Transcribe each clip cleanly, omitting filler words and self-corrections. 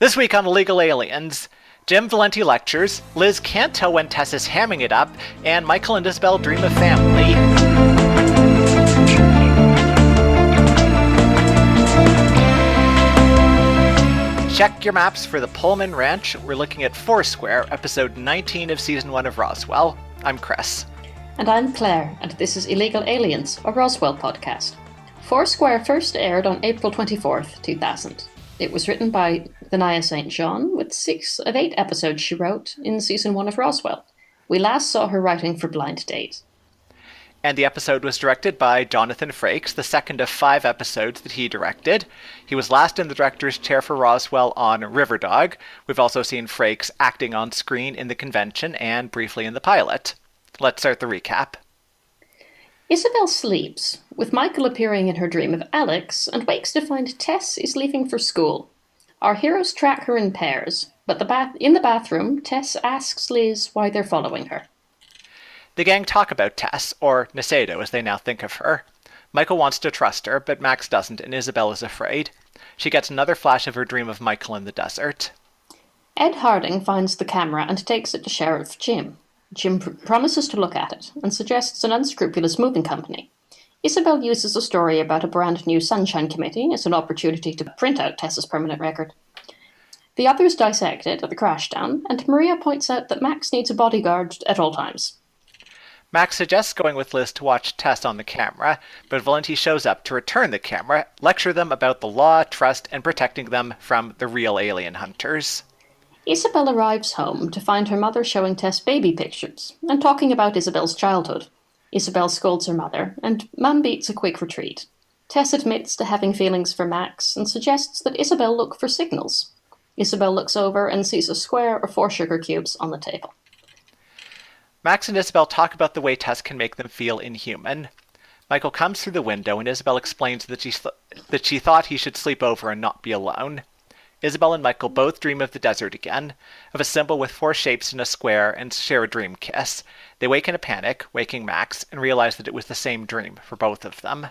This week on Illegal Aliens, Jim Valenti lectures, Liz can't tell when Tess is hamming it up, and Michael and Isabel dream of family. Check your maps for the Puhlman Ranch. We're looking at Foursquare, episode 19 of season 1 of Roswell. I'm Chris. And I'm Claire, and this is Illegal Aliens, a Roswell podcast. Foursquare first aired on April 24th, 2000. It was written by Denia St. John, with 6 of 8 episodes she wrote in season 1 of Roswell. We last saw her writing for Blind Date. And the episode was directed by Jonathan Frakes, the second of 5 episodes that he directed. He was last in the director's chair for Roswell on Riverdog. We've also seen Frakes acting on screen in The Convention and briefly in the pilot. Let's start the recap. Isabel sleeps, with Michael appearing in her dream of Alex, and wakes to find Tess is leaving for school. Our heroes track her in pairs, but in the bathroom, Tess asks Liz why they're following her. The gang talk about Tess, or Nasedo as they now think of her. Michael wants to trust her, but Max doesn't, and Isabel is afraid. She gets another flash of her dream of Michael in the desert. Ed Harding finds the camera and takes it to Sheriff Jim. Jim promises to look at it, and suggests an unscrupulous moving company. Isabel uses a story about a brand new Sunshine Committee as an opportunity to print out Tess's permanent record. The others dissect it at the crashdown, and Maria points out that Max needs a bodyguard at all times. Max suggests going with Liz to watch Tess on the camera, but Valenti shows up to return the camera, lecture them about the law, trust, and protecting them from the real alien hunters. Isabel arrives home to find her mother showing Tess baby pictures and talking about Isabel's childhood. Isabel scolds her mother, and Mum beats a quick retreat. Tess admits to having feelings for Max and suggests that Isabel look for signals. Isabel looks over and sees a square of 4 sugar cubes on the table. Max and Isabel talk about the way Tess can make them feel inhuman. Michael comes through the window and Isabel explains that she thought he should sleep over and not be alone. Isabel and Michael both dream of the desert again, of a symbol with 4 shapes in a square, and share a dream kiss. They wake in a panic, waking Max, and realize that it was the same dream for both of them.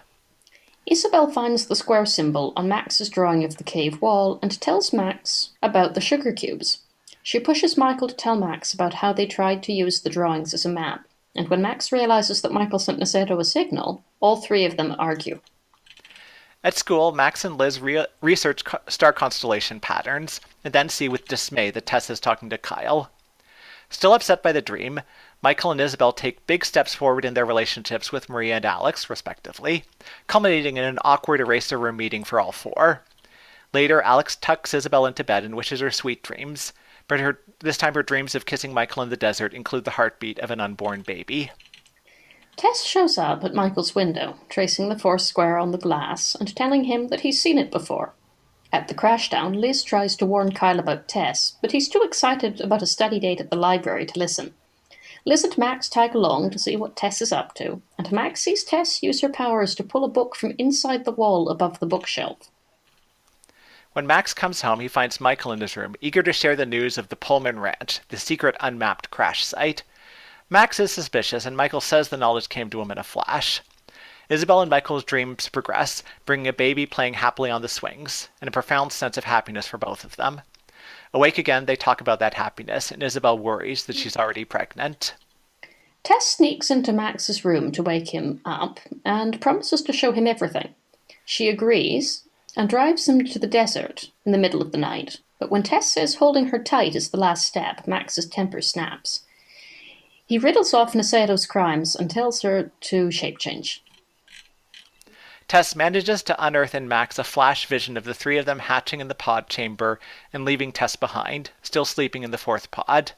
Isabel finds the square symbol on Max's drawing of the cave wall and tells Max about the sugar cubes. She pushes Michael to tell Max about how they tried to use the drawings as a map, and when Max realizes that Michael sent Nasedo a signal, all 3 of them argue. At school, Max and Liz research star constellation patterns, and then see with dismay that Tess is talking to Kyle. Still upset by the dream, Michael and Isabel take big steps forward in their relationships with Maria and Alex, respectively, culminating in an awkward eraser room meeting for all 4. Later, Alex tucks Isabel into bed and wishes her sweet dreams, but this time her dreams of kissing Michael in the desert include the heartbeat of an unborn baby. Tess shows up at Michael's window, tracing the 4 square on the glass and telling him that he's seen it before. At the crashdown, Liz tries to warn Kyle about Tess, but he's too excited about a study date at the library to listen. Liz and Max tag along to see what Tess is up to, and Max sees Tess use her powers to pull a book from inside the wall above the bookshelf. When Max comes home, he finds Michael in his room, eager to share the news of the Puhlman Ranch, the secret unmapped crash site. Max is suspicious, and Michael says the knowledge came to him in a flash. Isabel and Michael's dreams progress, bringing a baby playing happily on the swings, and a profound sense of happiness for both of them. Awake again, they talk about that happiness, and Isabel worries that she's already pregnant. Tess sneaks into Max's room to wake him up, and promises to show him everything. She agrees, and drives him to the desert in the middle of the night. But when Tess says holding her tight is the last step, Max's temper snaps. He riddles off Nasedo's crimes and tells her to shape change. Tess manages to unearth in Max a flash vision of the 3 of them hatching in the pod chamber and leaving Tess behind, still sleeping in the 4th pod.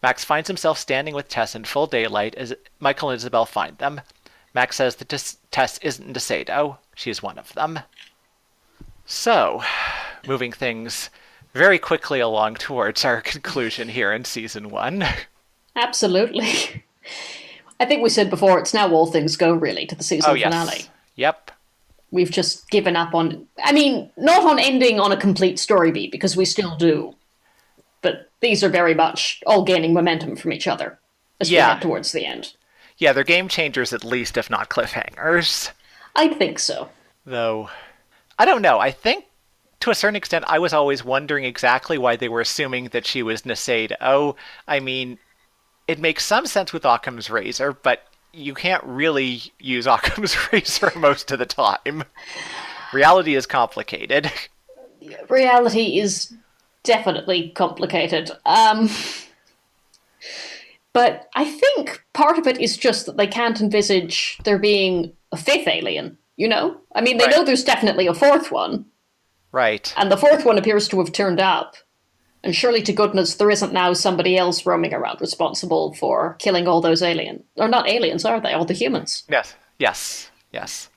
Max finds himself standing with Tess in full daylight as Michael and Isabel find them. Max says that Tess isn't Nasedo, she is one of them. So, moving things very quickly along towards our conclusion here in season 1. Absolutely. I think we said before, it's now all things go, really, to the season finale. Yep. We've just given up on... not on ending on a complete story beat, because we still do. But these are very much all gaining momentum from each other as we get towards the end. Yeah, they're game changers at least, if not cliffhangers. I think so. Though, I don't know. I think to a certain extent, I was always wondering exactly why they were assuming that she was Nasedo. I mean, it makes some sense with Occam's razor, but you can't really use Occam's razor most of the time. Reality is complicated. Reality is definitely complicated. But I think part of it is just that they can't envisage there being a fifth alien, you know? I mean, they know there's definitely a fourth one. Right. And the fourth one appears to have turned up. And surely to goodness there isn't now somebody else roaming around responsible for killing all those aliens. Or not aliens, are they? All the humans. Yes. Yes. Yes.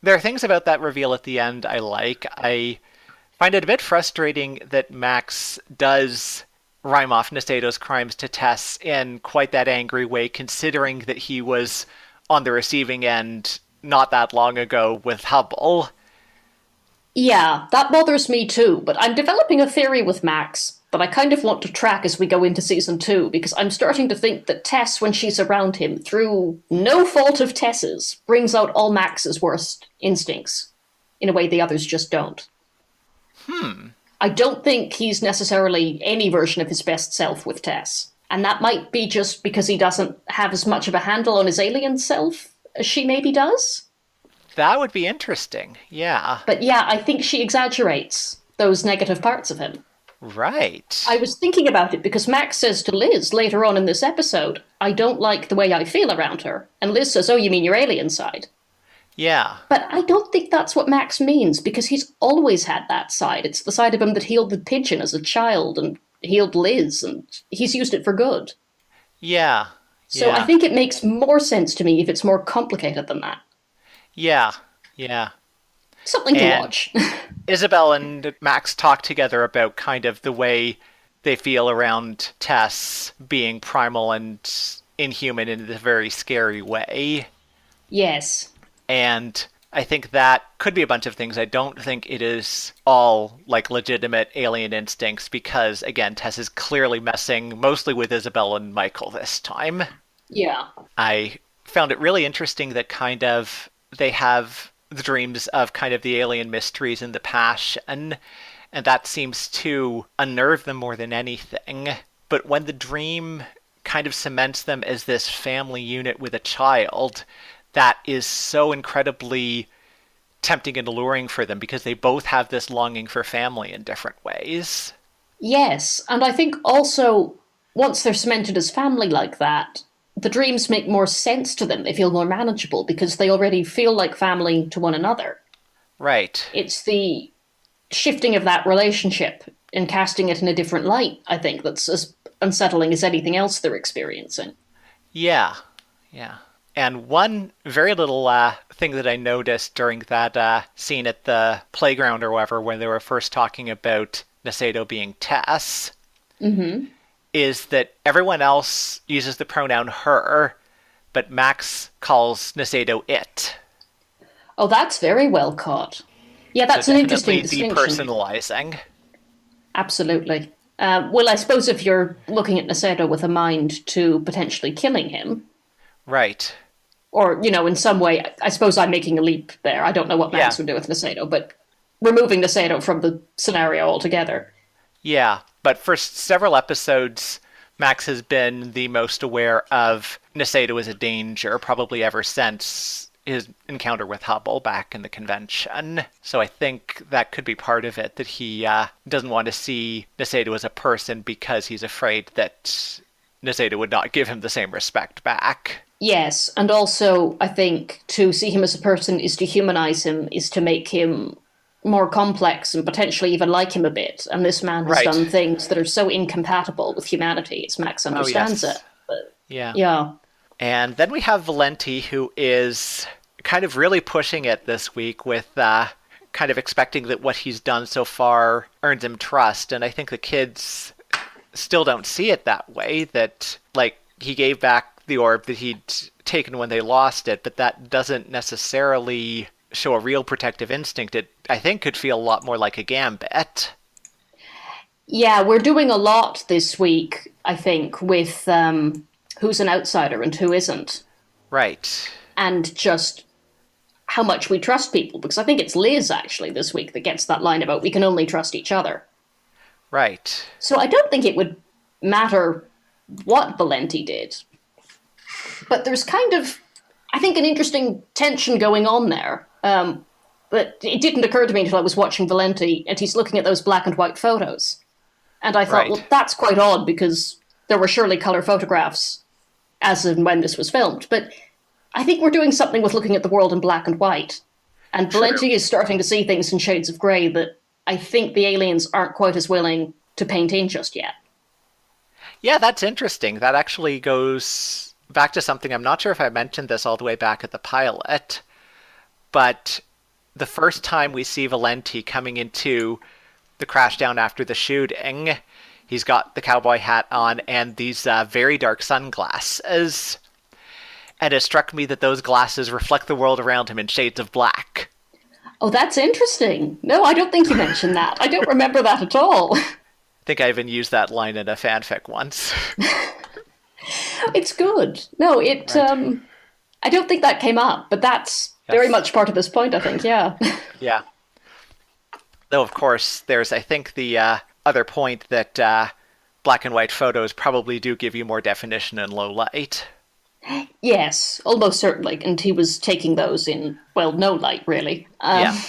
There are things about that reveal at the end I like. I find it a bit frustrating that Max does rhyme off Nasedo's crimes to Tess in quite that angry way, considering that he was on the receiving end not that long ago with Hubble. Yeah, that bothers me too, but I'm developing a theory with Max that I kind of want to track as we go into season 2, because I'm starting to think that Tess, when she's around him, through no fault of Tess's, brings out all Max's worst instincts in a way the others just don't. I don't think he's necessarily any version of his best self with Tess. And that might be just because he doesn't have as much of a handle on his alien self as she maybe does. That would be interesting, yeah. But yeah, I think she exaggerates those negative parts of him. Right. I was thinking about it because Max says to Liz later on in this episode, I don't like the way I feel around her. And Liz says, oh, you mean your alien side? Yeah. But I don't think that's what Max means, because he's always had that side. It's the side of him that healed the pigeon as a child and healed Liz, and he's used it for good. Yeah. So I think it makes more sense to me if it's more complicated than that. Yeah. Yeah. Something to watch. Isabel and Max talk together about kind of the way they feel around Tess being primal and inhuman in a very scary way. Yes. And I think that could be a bunch of things. I don't think it is all like legitimate alien instincts because, again, Tess is clearly messing mostly with Isabel and Michael this time. Yeah. I found it really interesting that kind of they have the dreams of kind of the alien mysteries and the passion, and that seems to unnerve them more than anything. But when the dream kind of cements them as this family unit with a child, that is so incredibly tempting and alluring for them because they both have this longing for family in different ways. Yes, and I think also once they're cemented as family like that, the dreams make more sense to them. They feel more manageable because they already feel like family to one another. Right. It's the shifting of that relationship and casting it in a different light, I think, that's as unsettling as anything else they're experiencing. Yeah. Yeah. And one very little thing that I noticed during that scene at the playground or whatever, when they were first talking about Nasedo being Tess, is that everyone else uses the pronoun her, but Max calls Nasedo it. Oh, that's very well caught. Yeah, that's an interesting distinction. Depersonalizing. Absolutely. Well, I suppose if you're looking at Nasedo with a mind to potentially killing him. Right. Or, you know, in some way, I suppose I'm making a leap there. I don't know what Max would do with Nasedo, but removing Nasedo from the scenario altogether. Yeah, but for several episodes, Max has been the most aware of Nasedo as a danger, probably ever since his encounter with Hubble back in the convention. So I think that could be part of it, that he doesn't want to see Nasedo as a person because he's afraid that Nasedo would not give him the same respect back. Yes, and also I think to see him as a person is to humanize him, is to make him more complex and potentially even like him a bit. And this man has done things that are so incompatible with humanity, as Max understands it. But, yeah. And then we have Valenti, who is kind of really pushing it this week with kind of expecting that what he's done so far earns him trust. And I think the kids still don't see it that way, that, like, he gave back the orb that he'd taken when they lost it, but that doesn't necessarily show a real protective instinct. It, I think, could feel a lot more like a gambit. Yeah, we're doing a lot this week, I think, with who's an outsider and who isn't. Right. And just how much we trust people, because I think it's Liz, actually, this week that gets that line about we can only trust each other. Right. So I don't think it would matter what Valenti did. But there's kind of, I think, an interesting tension going on there. But it didn't occur to me until I was watching Valenti, and he's looking at those black and white photos. And I thought, Right. well, that's quite odd, because there were surely colour photographs as and when this was filmed. But I think we're doing something with looking at the world in black and white. And Valenti is starting to see things in shades of grey that I think the aliens aren't quite as willing to paint in just yet. Yeah, that's interesting. That actually goes back to something. I'm not sure if I mentioned this all the way back at the pilot, but the first time we see Valenti coming into the crash down after the shooting, he's got the cowboy hat on and these very dark sunglasses. And it struck me that those glasses reflect the world around him in shades of black. Oh, that's interesting. No, I don't think you mentioned that. I don't remember that at all. I think I even used that line in a fanfic once. It's good. No, Right. I don't think that came up, but that's very much part of this point, I think, yeah. Yeah. Though, of course, there's, I think, the other point that black and white photos probably do give you more definition in low light. Yes, almost certainly. And he was taking those in, well, no light, really. Yeah.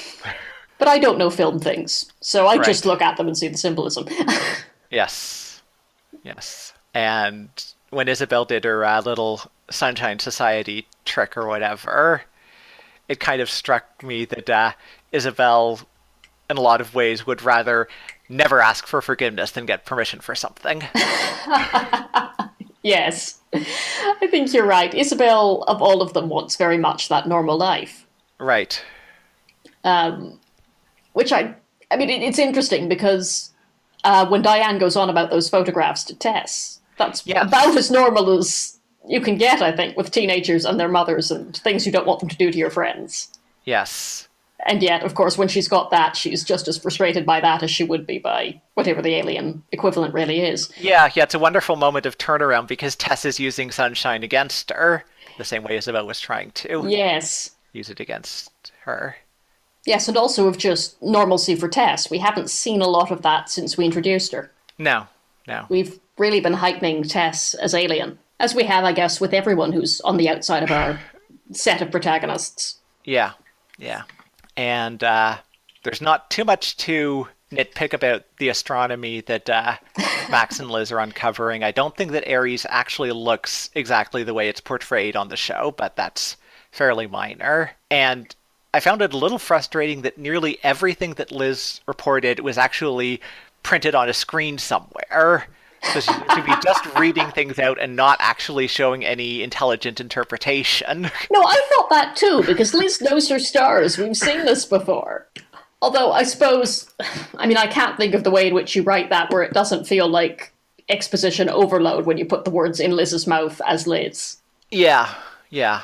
But I don't know film things, so I just Right. look at them and see the symbolism. Yes. Yes. And when Isabel did her little Sunshine Society trick or whatever, it kind of struck me that Isabel, in a lot of ways, would rather never ask for forgiveness than get permission for something. Yes, I think you're right. Isabel, of all of them, wants very much that normal life. Right. Which I mean, it's interesting because when Diane goes on about those photographs to Tess, that's about as normal as you can get, I think, with teenagers and their mothers and things you don't want them to do to your friends. Yes. And yet, of course, when she's got that, she's just as frustrated by that as she would be by whatever the alien equivalent really is. Yeah, it's a wonderful moment of turnaround because Tess is using sunshine against her, the same way Isabel was trying to Yes. use it against her. Yes, and also of just normalcy for Tess. We haven't seen a lot of that since we introduced her. No. We've really been heightening Tess as alien, as we have, I guess, with everyone who's on the outside of our set of protagonists. Yeah. And there's not too much to nitpick about the astronomy that Max and Liz are uncovering. I don't think that Ares actually looks exactly the way it's portrayed on the show, but that's fairly minor. And I found it a little frustrating that nearly everything that Liz reported was actually printed on a screen somewhere. So she seems to be just reading things out and not actually showing any intelligent interpretation. No, I thought that too, because Liz knows her stars. We've seen this before. Although, I suppose, I mean, I can't think of the way in which you write that where it doesn't feel like exposition overload when you put the words in Liz's mouth as Liz. Yeah,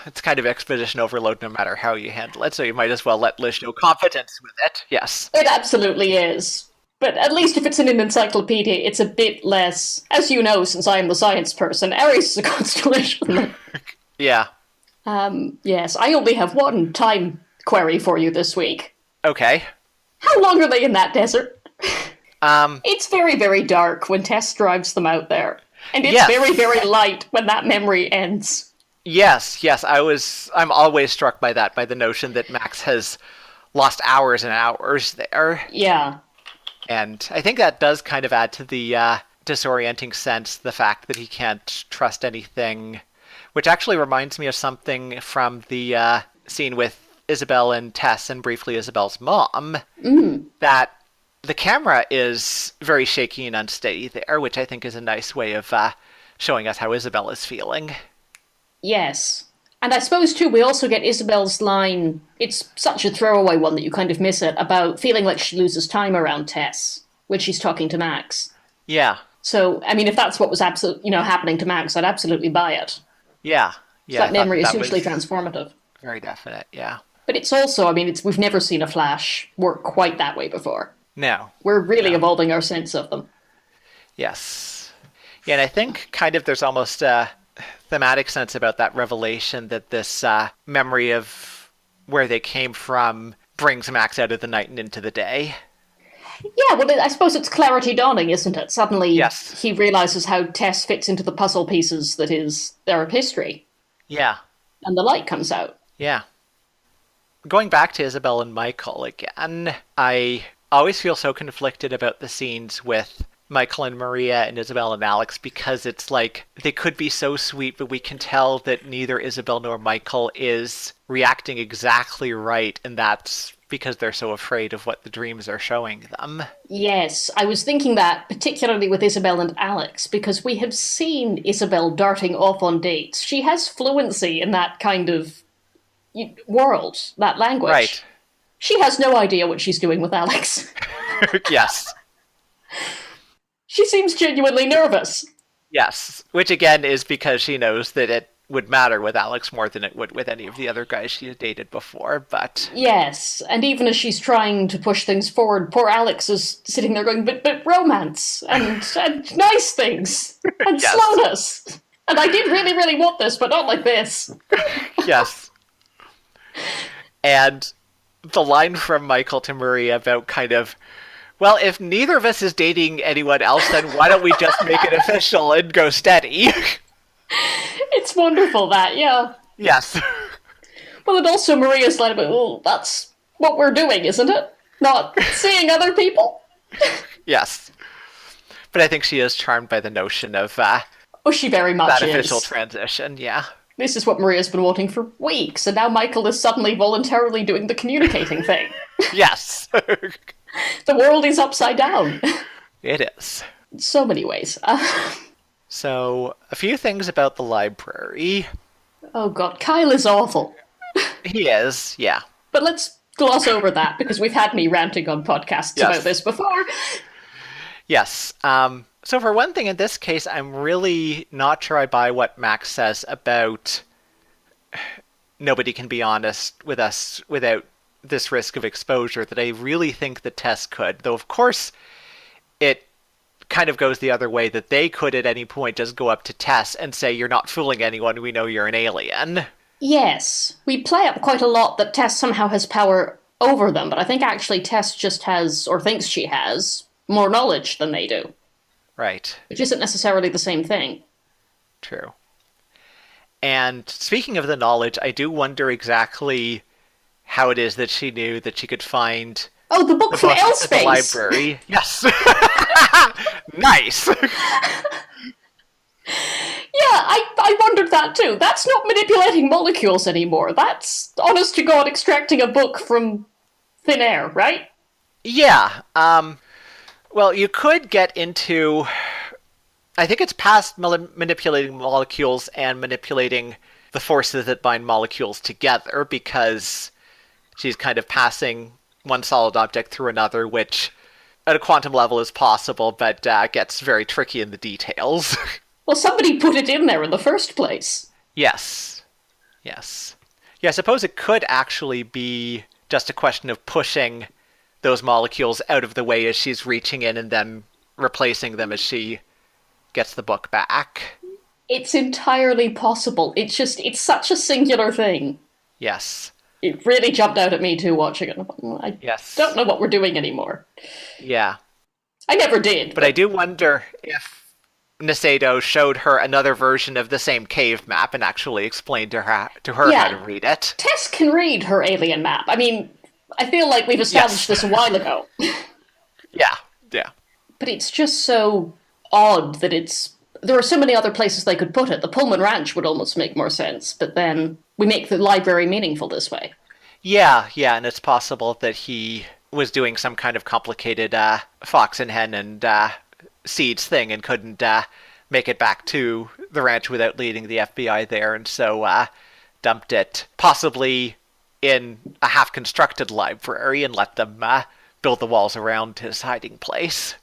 it's kind of exposition overload no matter how you handle it, so you might as well let Liz show competence with it. Yes. It absolutely is. But at least if it's in an encyclopedia, it's a bit less, as you know, since I am the science person, Aries is a constellation. Yeah. Yes, I only have one time query for you this week. Okay. How long are they in that desert? Um, It's very, very dark when Tess drives them out there. And it's very, very light when that memory ends. Yes, I'm always struck by that, by the notion that Max has lost hours and hours there. Yeah. And I think that does kind of add to the disorienting sense, the fact that he can't trust anything, which actually reminds me of something from the scene with Isabel and Tess and briefly Isabel's mom, that the camera is very shaky and unsteady there, which I think is a nice way of showing us how Isabel is feeling. Yes. And I suppose, too, we also get Isabel's line, it's such a throwaway one that you kind of miss it, about feeling like she loses time around Tess when she's talking to Max. Yeah. So, I mean, if that's what was happening to Max, I'd absolutely buy it. Yeah. So that memory is hugely transformative. Very definite, yeah. But it's also, I mean, we've never seen a Flash work quite that way before. No. We're really evolving our sense of them. Yes. Yeah, and I think kind of there's almost a thematic sense about that revelation that this memory of where they came from brings Max out of the night and into the day. Yeah, well, I suppose it's clarity dawning, isn't it? Suddenly Yes. he realizes how Tess fits into the puzzle pieces that is their history, Yeah. and the light comes out. Yeah. Going back to Isabel and Michael again, I always feel so conflicted about the scenes with Michael and Maria and Isabel and Alex, because it's like they could be so sweet, but we can tell that neither Isabel nor Michael is reacting exactly right, and that's because they're so afraid of what the dreams are showing them. Yes, I was thinking that, particularly with Isabel and Alex, because we have seen Isabel darting off on dates. She has fluency in that kind of world, that language. Right. She has no idea what she's doing with Alex. Yes. She seems genuinely nervous. Yes. Which again is because she knows that it would matter with Alex more than it would with any of the other guys she had dated before, but... Yes, and even as she's trying to push things forward, poor Alex is sitting there going, but romance, and nice things, and Yes. slowness. And I did really, really want this, but not like this. Yes. And the line from Michael to Maria about kind of, well, if neither of us is dating anyone else, then why don't we just make it official and go steady? It's wonderful, that, yeah. Yes. Well, and also Maria's like, well, that's what we're doing, isn't it? Not seeing other people? Yes. But I think she is charmed by the notion of Oh, she very much that is. official transition, yeah. This is what Maria's been wanting for weeks, and now Michael is suddenly voluntarily doing the communicating thing. Yes. The world is upside down. It is. In so many ways. So, a few things about the library. Oh god, Kyle is awful. He is, yeah. But let's gloss over that, because we've had me ranting on podcasts Yes. about this before. Yes. So for one thing, in this case, I'm really not sure I buy what Max says about nobody can be honest with us without this risk of exposure, that I really think the Tess could. Though, of course, it kind of goes the other way, that they could at any point just go up to Tess and say, you're not fooling anyone, we know you're an alien. Yes, we play up quite a lot that Tess somehow has power over them, but I think actually Tess just has, or thinks she has, more knowledge than they do. Right. Which isn't necessarily the same thing. True. And speaking of the knowledge, I do wonder exactly how it is that she knew that she could find Oh, the book from at the L-Space! library. Yes. Nice. Yeah, I wondered that too. That's not manipulating molecules anymore. That's, honest to God, extracting a book from thin air, right? Yeah. Well, you could get into... I think it's past manipulating molecules and manipulating the forces that bind molecules together, because she's kind of passing one solid object through another, which at a quantum level is possible, but gets very tricky in the details. Well, somebody put it in there in the first place. Yes. Yes. Yeah, I suppose it could actually be just a question of pushing those molecules out of the way as she's reaching in and then replacing them as she gets the book back. It's entirely possible. It's such a singular thing. Yes. It really jumped out at me too watching it. I Yes. don't know what we're doing anymore. Yeah. I never did. But I do wonder if Nasedo showed her another version of the same cave map and actually explained to her Yeah. how to read it. Tess can read her alien map. I mean, I feel like we've established this a while ago. Yeah. Yeah. But it's just so odd that there are so many other places they could put it. The Puhlman Ranch would almost make more sense, but then we make the library meaningful this way. Yeah, and it's possible that he was doing some kind of complicated fox and hen and seeds thing and couldn't make it back to the ranch without leading the FBI there, and so dumped it possibly in a half-constructed library and let them build the walls around his hiding place.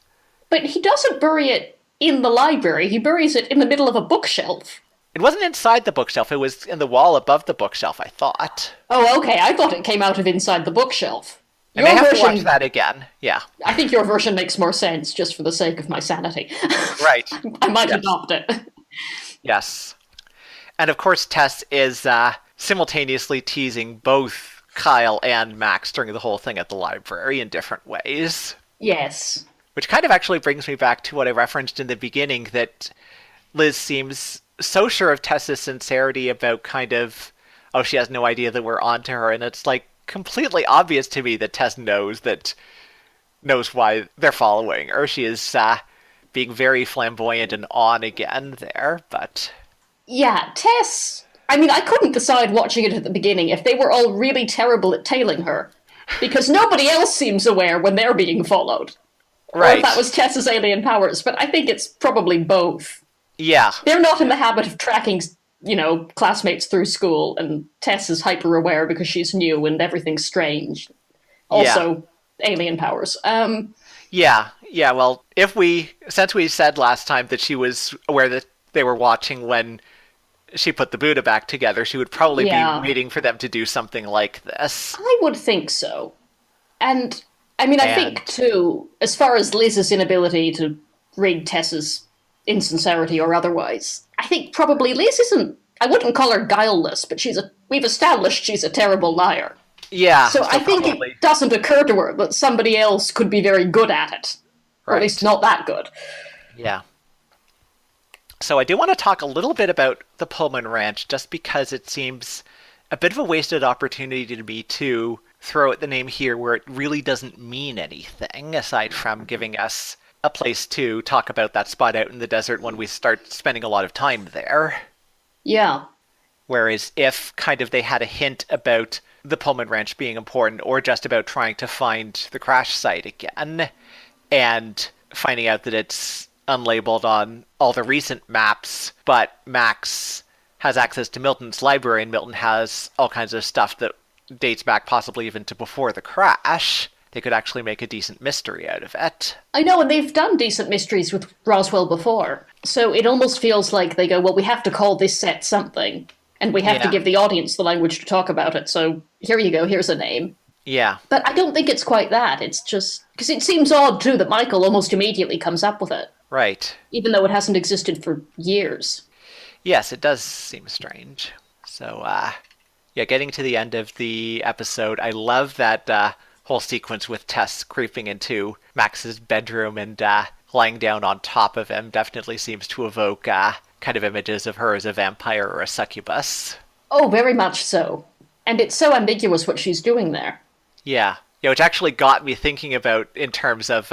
But he doesn't bury it in the library. He buries it in the middle of a bookshelf. It wasn't inside the bookshelf. It was in the wall above the bookshelf, I thought. Oh, okay. I thought it came out of inside the bookshelf. I may have to watch that again. Yeah. I think your version makes more sense, just for the sake of my sanity. Right. I might adopt it. Yes. And of course, Tess is simultaneously teasing both Kyle and Max during the whole thing at the library in different ways. Yes. Which kind of actually brings me back to what I referenced in the beginning, that Liz seems so sure of Tess's sincerity about kind of, oh, she has no idea that we're onto her, and it's like completely obvious to me that Tess knows why they're following her. She is being very flamboyant and on again there, but Yeah, Tess. I mean, I couldn't decide watching it at the beginning if they were all really terrible at tailing her, because nobody else seems aware when they're being followed. Or if that was Tess's alien powers, but I think it's probably both. Yeah. They're not in the habit of tracking, classmates through school, and Tess is hyper aware because she's new and everything's strange. Also, alien powers. Yeah. Well, since we said last time that she was aware that they were watching when she put the Buddha back together, she would probably be waiting for them to do something like this. I would think so. And, I mean, I think, too, as far as Liz's inability to read Tess's insincerity or otherwise, I think probably Liz isn't, I wouldn't call her guileless, but we've established she's a terrible liar. Yeah. So I think it doesn't occur to her that somebody else could be very good at it. Or at least not that good. Yeah. So I do want to talk a little bit about the Puhlman Ranch, just because it seems a bit of a wasted opportunity to me to throw out the name here where it really doesn't mean anything, aside from giving us a place to talk about that spot out in the desert when we start spending a lot of time there. Yeah. Whereas if kind of they had a hint about the Puhlman Ranch being important, or just about trying to find the crash site again, and finding out that it's unlabeled on all the recent maps, but Max has access to Milton's library, and Milton has all kinds of stuff that dates back possibly even to before the crash, they could actually make a decent mystery out of it. I know, and they've done decent mysteries with Roswell before, so it almost feels like they go, well, we have to call this set something, and we have to give the audience the language to talk about it, so here you go, here's a name. Yeah. But I don't think it's quite that. It's just... because it seems odd, too, that Michael almost immediately comes up with it. Right. Even though it hasn't existed for years. Yes, it does seem strange. So, getting to the end of the episode, I love that whole sequence with Tess creeping into Max's bedroom and lying down on top of him. Definitely seems to evoke kind of images of her as a vampire or a succubus. Oh, very much so. And it's so ambiguous what she's doing there. Yeah, which actually got me thinking about in terms of,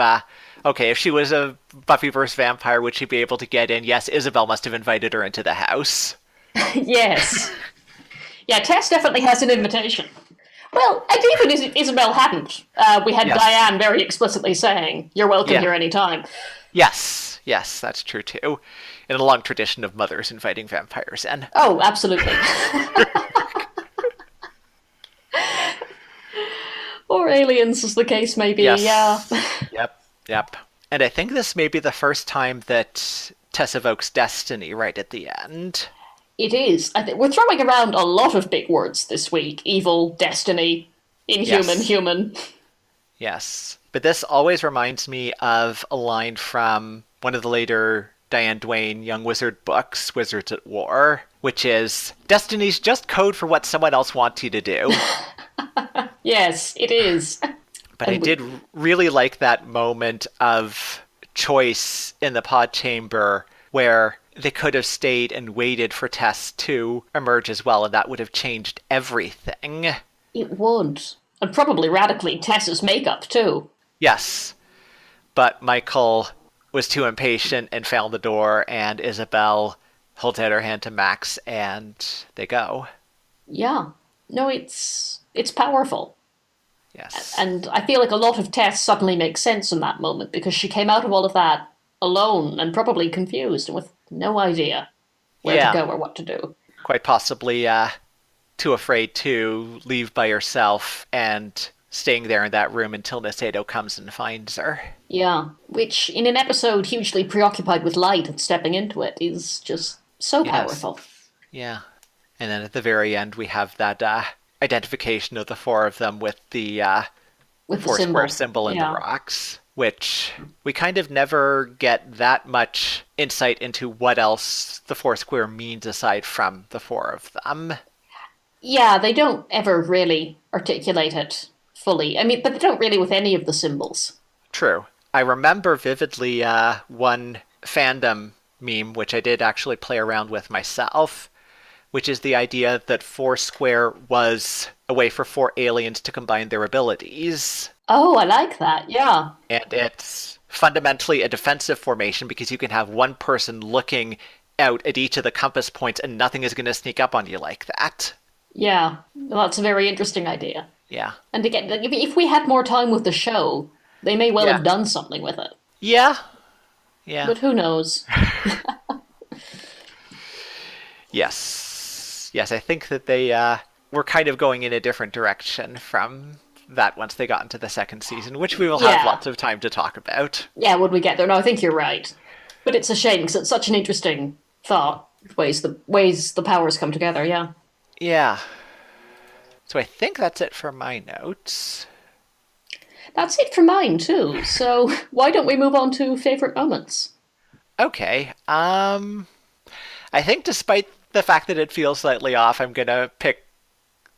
okay, if she was a Buffyverse vampire, would she be able to get in? Yes, Isabel must have invited her into the house. Yes. Yeah, Tess definitely has an invitation. Well, and even Isabel hadn't. We had Diane very explicitly saying, you're welcome here anytime. Yes, that's true too. In a long tradition of mothers inviting vampires in. Oh, absolutely. Or aliens, as the case may be, yeah. Yep. And I think this may be the first time that Tess evokes destiny right at the end. It is. I think we're throwing around a lot of big words this week. Evil, destiny, inhuman, human. Yes. But this always reminds me of a line from one of the later Diane Duane Young Wizard books, Wizards at War, which is, destiny's just code for what someone else wants you to do. Yes, it is. But I did really like that moment of choice in the pod chamber where they could have stayed and waited for Tess to emerge as well, and that would have changed everything. It would. And probably radically Tess's makeup, too. Yes. But Michael was too impatient and found the door, and Isabel holds out her hand to Max, and they go. Yeah. No, it's powerful. Yes. And I feel like a lot of Tess suddenly makes sense in that moment, because she came out of all of that alone and probably confused and with no idea where to go or what to do. Quite possibly too afraid to leave by herself and staying there in that room until Nasedo comes and finds her. Yeah, which in an episode hugely preoccupied with light and stepping into it is just so powerful. Yeah. And then at the very end we have that identification of the four of them with the Foursquare symbol in the rocks, which we kind of never get that much insight into what else the Foursquare means aside from the four of them. Yeah, they don't ever really articulate it fully. I mean, but they don't really with any of the symbols. True. I remember vividly one fandom meme, which I did actually play around with myself, which is the idea that Foursquare was a way for four aliens to combine their abilities. Oh, I like that, yeah. And it's fundamentally a defensive formation because you can have one person looking out at each of the compass points and nothing is going to sneak up on you like that. Yeah, well, that's a very interesting idea. Yeah. And again, if we had more time with the show, they may well Yeah. have done something with it. Yeah. Yeah. But who knows? Yes. Yes, I think that they were kind of going in a different direction from that once they got into the second season, which we will have lots of time to talk about. Yeah, would we get there? No, I think you're right. But it's a shame because it's such an interesting thought. Ways the powers come together, yeah. Yeah. So I think that's it for my notes. That's it for mine too. So why don't we move on to favorite moments? Okay. I think despite the fact that it feels slightly off, I'm gonna pick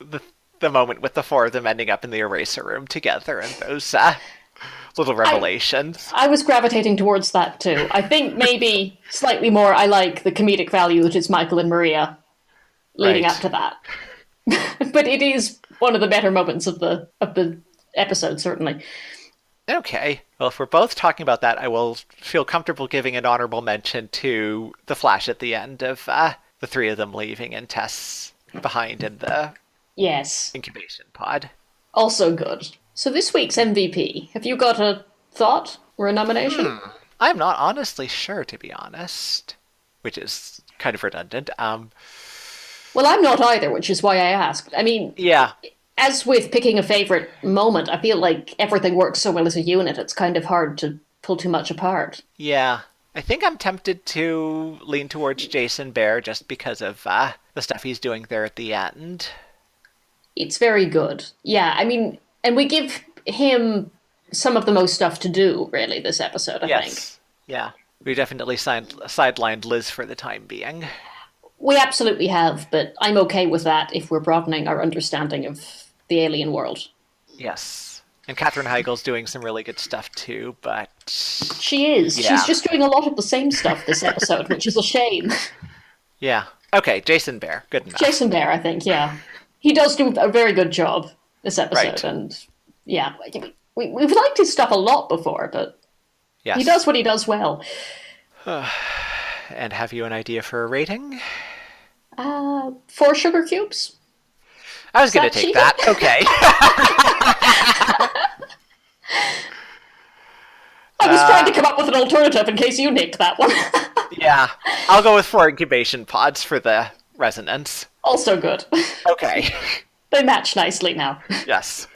the moment with the four of them ending up in the eraser room together and those little revelations. I was gravitating towards that too. I think maybe slightly more I like the comedic value that is Michael and Maria leading up to that. But it is one of the better moments of the episode, certainly. Okay. Well, if we're both talking about that, I will feel comfortable giving an honorable mention to the flash at the end of the three of them leaving and Tess behind in the incubation pod. Also good. So this week's MVP, have you got a thought or a nomination? I'm not honestly sure, to be honest, which is kind of redundant. Well, I'm not either, which is why I asked. I mean, yeah. As with picking a favorite moment, I feel like everything works so well as a unit, it's kind of hard to pull too much apart. Yeah. I think I'm tempted to lean towards Jason Behr just because of the stuff he's doing there at the end. It's very good. Yeah, I mean, and we give him some of the most stuff to do, really, this episode, I think. Yeah. We definitely sidelined Liz for the time being. We absolutely have, but I'm okay with that if we're broadening our understanding of the alien world. Yes. And Katherine Heigl's doing some really good stuff too, but... She is. Yeah. She's just doing a lot of the same stuff this episode, which is a shame. Yeah. Okay, Jason Behr. Good enough. Jason Behr, I think, yeah. He does do a very good job this episode, right. And yeah, we've liked his stuff a lot before, but he does what he does well. And have you an idea for a rating? 4 sugar cubes. I was going to take that. Okay. I was trying to come up with an alternative in case you nicked that one. Yeah. I'll go with 4 incubation pods for the resonance. Also good. Okay. They match nicely now. Yes.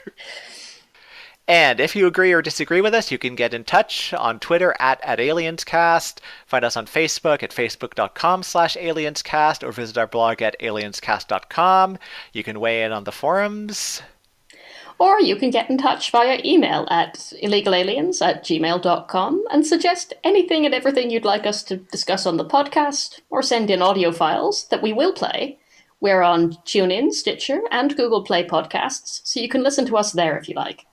And if you agree or disagree with us, you can get in touch on Twitter at AliensCast, find us on Facebook at facebook.com/AliensCast, or visit our blog at alienscast.com. You can weigh in on the forums. Or you can get in touch via email at illegalaliens@gmail.com and suggest anything and everything you'd like us to discuss on the podcast, or send in audio files that we will play. We're on TuneIn, Stitcher, and Google Play Podcasts, so you can listen to us there if you like.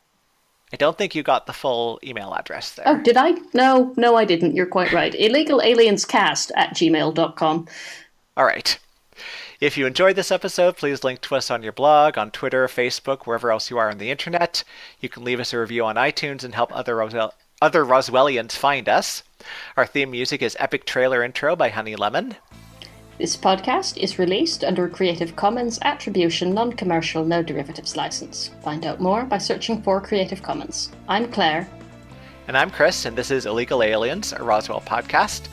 I don't think you got the full email address there. Oh, did I? No, I didn't. You're quite right. illegalienscast@gmail.com. All right. If you enjoyed this episode, please link to us on your blog, on Twitter, Facebook, wherever else you are on the internet. You can leave us a review on iTunes and help other Roswellians find us. Our theme music is Epic Trailer Intro by Honey Lemon. This podcast is released under a Creative Commons Attribution Non-Commercial No Derivatives license. Find out more by searching for Creative Commons. I'm Claire. And I'm Chris, and this is Illegal Aliens, a Roswell podcast.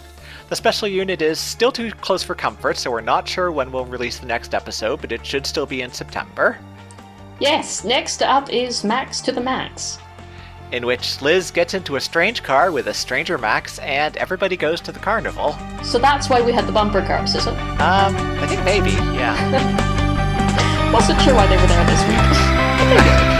The special unit is still too close for comfort, so we're not sure when we'll release the next episode, but it should still be in September. Yes, next up is Max to the Max, in which Liz gets into a strange car with a stranger Max, and everybody goes to the carnival. So that's why we had the bumper cars, is it? I think maybe, yeah. Wasn't sure why they were there this week.